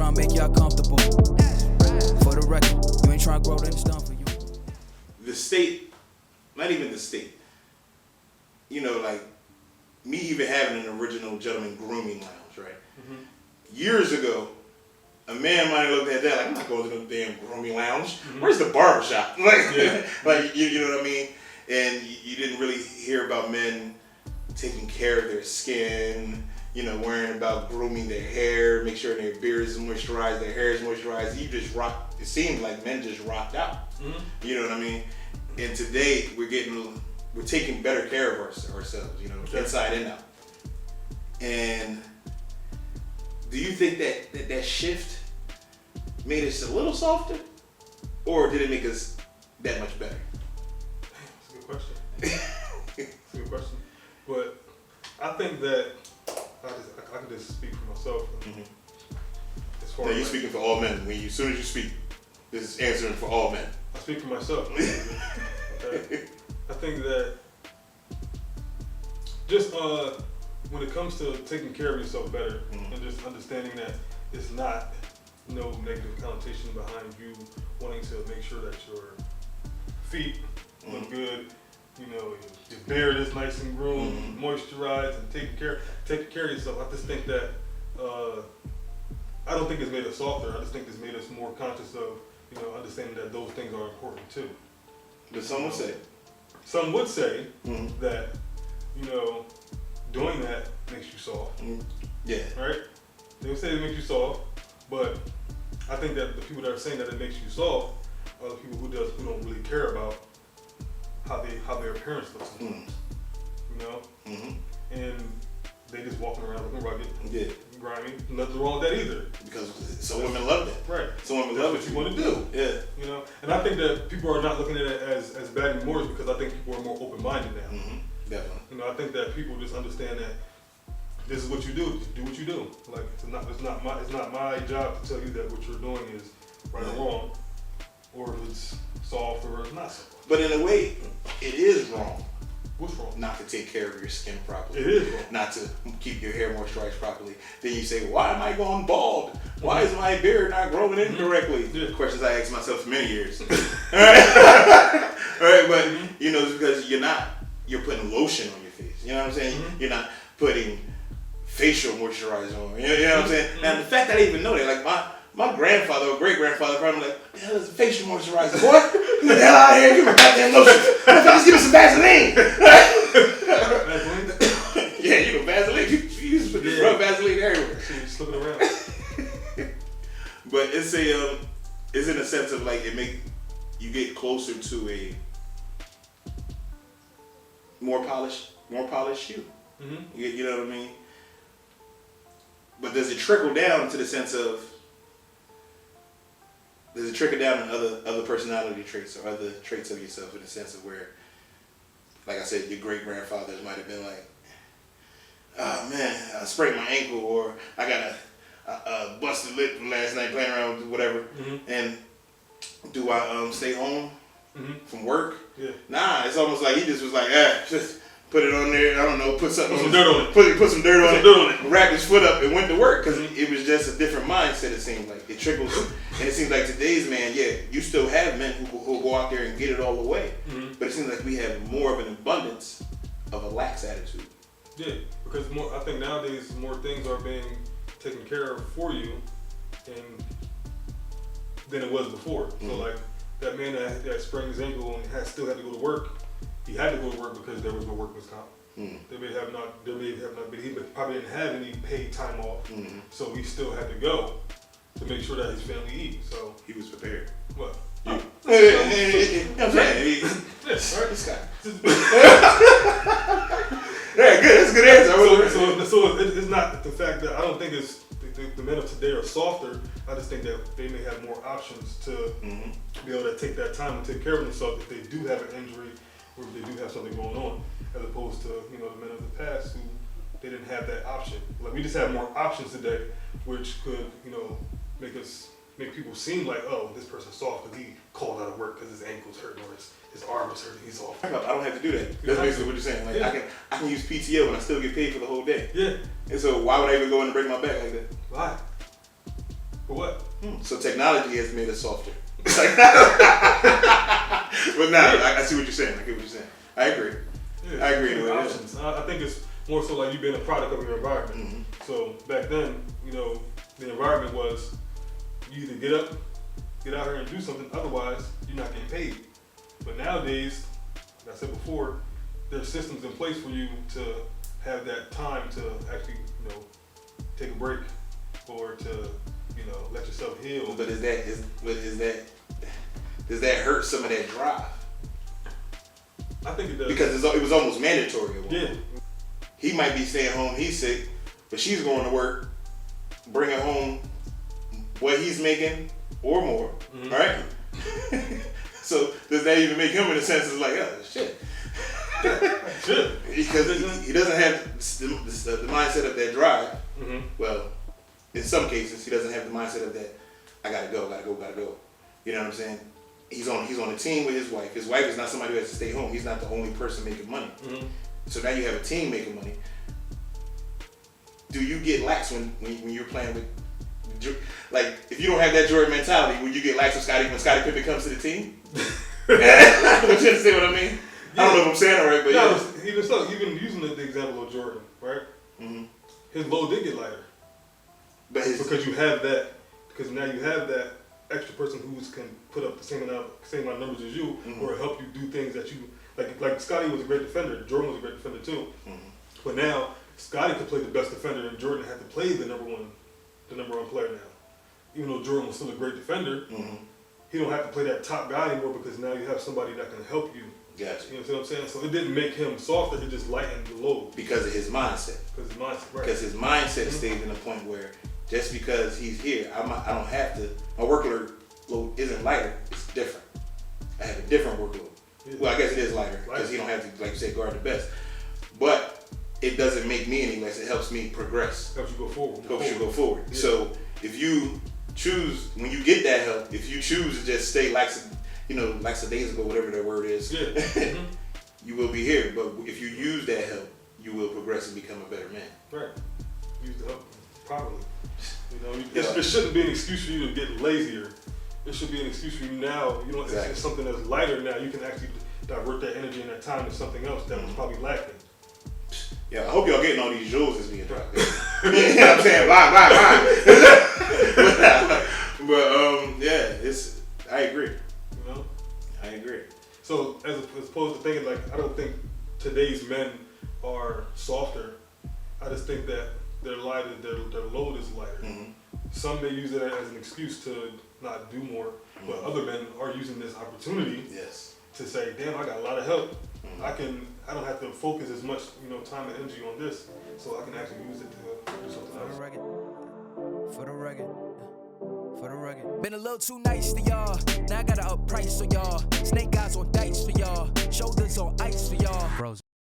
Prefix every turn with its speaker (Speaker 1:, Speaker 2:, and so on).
Speaker 1: trying to make y'all comfortable. For the record, you ain't trying to grow, then it's done for you.
Speaker 2: The state, not even the state, you know, like me even having an original gentleman grooming lounge, right? Mm-hmm. Years ago, a man might have looked at that like, I'm not going to no damn grooming lounge. Mm-hmm. Where's the barbershop? Like, yeah. Like you know what I mean? And you didn't really hear about men taking care of their skin, you know, worrying about grooming their hair, make sure their beard is moisturized, their hair is moisturized. You just rock. It seemed like men just rocked out. Mm-hmm. You know what I mean? And today we're taking better care of ourselves, you know, inside and out. And do you think that shift made us a little softer, or did it make us that much better?
Speaker 3: That's a good question. That's a good question. But I think that I can just speak for myself.
Speaker 2: Mm-hmm. As far you're speaking for all men. As soon as you speak, this is answering for all men.
Speaker 3: I speak for myself. Okay. I think that just when it comes to taking care of yourself better, mm-hmm. and just understanding that it's not no negative connotation behind you wanting to make sure that your feet look mm-hmm. good, you know, your beard is nice and groomed, mm-hmm. moisturized, and taking care of yourself. I just think that I don't think it's made us softer. I just think it's made us more conscious of, you know, understanding that those things are important too.
Speaker 2: But some
Speaker 3: would say
Speaker 2: mm-hmm.
Speaker 3: that, you know, doing that makes you soft.
Speaker 2: Mm-hmm. Yeah.
Speaker 3: Right? They would say it makes you soft, but I think that the people that are saying that it makes you soft are the people who don't really care about how their appearance looks.
Speaker 2: Mm-hmm.
Speaker 3: You know?
Speaker 2: Mm-hmm.
Speaker 3: And they just walking around looking rugged, grimy. Nothing wrong with that either.
Speaker 2: Because some women love that.
Speaker 3: Right.
Speaker 2: Some women love
Speaker 3: what you want to do.
Speaker 2: Yeah.
Speaker 3: You know? And I think that people are not looking at it as bad anymore because I think people are more open-minded now.
Speaker 2: Mm-hmm. Definitely.
Speaker 3: You know, I think that people just understand that this is what you do. Just do what you do. Like it's not my job to tell you that what you're doing is right or wrong, or if it's soft or it's not soft.
Speaker 2: But in a way, it is wrong.
Speaker 3: What's wrong?
Speaker 2: Not to take care of your skin properly.
Speaker 3: It is wrong.
Speaker 2: Not to keep your hair moisturized properly. Then you say, why am I going bald? Why is my beard not growing in correctly?
Speaker 3: Yeah.
Speaker 2: Questions I asked myself for many years. Alright, but you know, it's because you're putting lotion on your face. You know what I'm saying? Mm-hmm. You're not putting facial moisturizer on. You know what I'm saying? Mm-hmm. And the fact that I even know that, like my grandfather or great grandfather probably like, what the hell is a facial moisturizer? Boy, get the hell out of here, give me goddamn lotion. Just give me some Vaseline.
Speaker 3: Vaseline?
Speaker 2: Yeah, you know, Vaseline. You used to put rub Vaseline everywhere.
Speaker 3: So you're just looking around.
Speaker 2: But it's in a sense of like you get closer to a more polished you. Mm-hmm. You know what I mean? But does it trickle down to the sense of, does it trickle down in other personality traits or other traits of yourself in the sense of where, like I said, your great grandfathers might have been like, oh man, I sprained my ankle, or I got a busted lip from last night playing around with whatever, mm-hmm. and do I stay home mm-hmm. from work? Yeah. Nah, it's almost like he just was like, just put it on there. I don't know, put some dirt on it. Put some dirt on it. Wrapped his foot up and went to work because it was just a different mindset. It seemed like it trickles, and it seems like today's man, you still have men who go out there and get it all the way, mm-hmm. but it seems like we have more of an abundance of a lax attitude.
Speaker 3: Yeah, because I think nowadays more things are being taken care of for you, than it was before. Mm-hmm. So like that man that sprained his ankle and still had to go to work. He had to go to work because there was no workman's comp. Mm. There may have not been. He probably didn't have any paid time off, mm-hmm. so he still had to go to make sure that his family eats. So
Speaker 2: he was prepared.
Speaker 3: What?
Speaker 2: I'm saying, this guy. Yeah, good. That's a good answer.
Speaker 3: So it's not the fact that I don't think it's the men of today are softer. I just think that they may have more options to mm-hmm. be able to take that time and take care of themselves if they do have an injury. Or if they do have something going on, as opposed to, you know, the men of the past who they didn't have that option. Like we just have more options today, which could, you know, make people seem like, oh, this person's soft because he called out of work because his ankle's hurting or his arm is hurting. He's off.
Speaker 2: I don't have to do that. That's basically what you're saying. Like I can use PTO and I still get paid for the whole day.
Speaker 3: Yeah.
Speaker 2: And so why would I even go in and break my back like that?
Speaker 3: Why? For what?
Speaker 2: So technology has made us softer. It's like, but now I see what you're saying. I get what you're saying. I agree.
Speaker 3: Yeah,
Speaker 2: I agree in a way.
Speaker 3: options. I think it's more so like you being a product of your environment.
Speaker 2: Mm-hmm.
Speaker 3: So back then, you know, the environment was you either get up, get out here and do something, otherwise you're not getting paid. But nowadays, like I said before, there's systems in place for you to have that time to actually, you know, take a break or to, you know, let yourself heal.
Speaker 2: But does that hurt some of that drive?
Speaker 3: I think it does.
Speaker 2: Because it was almost mandatory.
Speaker 3: Yeah.
Speaker 2: He might be staying home, he's sick, but she's going to work, bringing home what he's making or more, right? So does that even make him in a sense it's like, oh, shit. Because he doesn't have the mindset of that drive.
Speaker 3: Mm-hmm.
Speaker 2: Well, in some cases, he doesn't have the mindset of that, I gotta go. You know what I'm saying? He's on a team with his wife. His wife is not somebody who has to stay home. He's not the only person making money.
Speaker 3: Mm-hmm.
Speaker 2: So now you have a team making money. Do you get lax when you're playing with, like, if you don't have that Jordan mentality, will you get lax when Scottie Pippen comes to the team? You understand what I mean? Yeah. I don't know if I'm saying it right, but
Speaker 3: no,
Speaker 2: yeah.
Speaker 3: Even using the example of Jordan, right?
Speaker 2: Mm-hmm.
Speaker 3: His load did get lighter. Because you have that, because now you have that extra person who can put up the same amount of numbers as you, or help you do things that you like. Scottie was a great defender. Jordan was a great defender too. Mm-hmm. But now Scottie could play the best defender, and Jordan had to play the number one player now. Even though Jordan was still a great defender, he don't have to play that top guy anymore because now you have somebody that can help you.
Speaker 2: Gotcha.
Speaker 3: You know what I'm saying? So it didn't make him softer; it just lightened the load.
Speaker 2: Because of his mindset.
Speaker 3: Because
Speaker 2: his mindset stayed in a point where just because he's here, I don't have to. My workload isn't lighter; it's different. I have a different workload. Yeah. Well, I guess it is lighter because he don't have to, like you said, guard the best. But it doesn't make me any less. It helps me progress.
Speaker 3: Helps you go forward.
Speaker 2: Go forward. Yeah. So if you choose, when you get that help, if you choose to just stay lackadaisical, whatever that word is, you will be here. But if you use that help, you will progress and become a better man.
Speaker 3: Right. Use the help properly. You know, it shouldn't be an excuse for you to get lazier. It should be an excuse for you now. You know, exactly. It's something that's lighter now. You can actually divert that energy and that time to something else that was probably lacking.
Speaker 2: Yeah, I hope y'all getting all these jewels that's being dropped. You know what I'm saying? Bye. But I agree.
Speaker 3: You know?
Speaker 2: I agree.
Speaker 3: So as opposed to thinking like, I don't think today's men are softer. I just think that their load is lighter. Mm-hmm. Some may use it as an excuse to not do more, but other men are using this opportunity to say, damn, I got a lot of help. Mm-hmm. I don't have to focus as much, time and energy on this, so I can actually use it to do something else.
Speaker 1: For the record. Been a little too nice to y'all. Now I gotta up price for y'all. Snake eyes on dice for y'all. Shoulders on ice for y'all. Bros.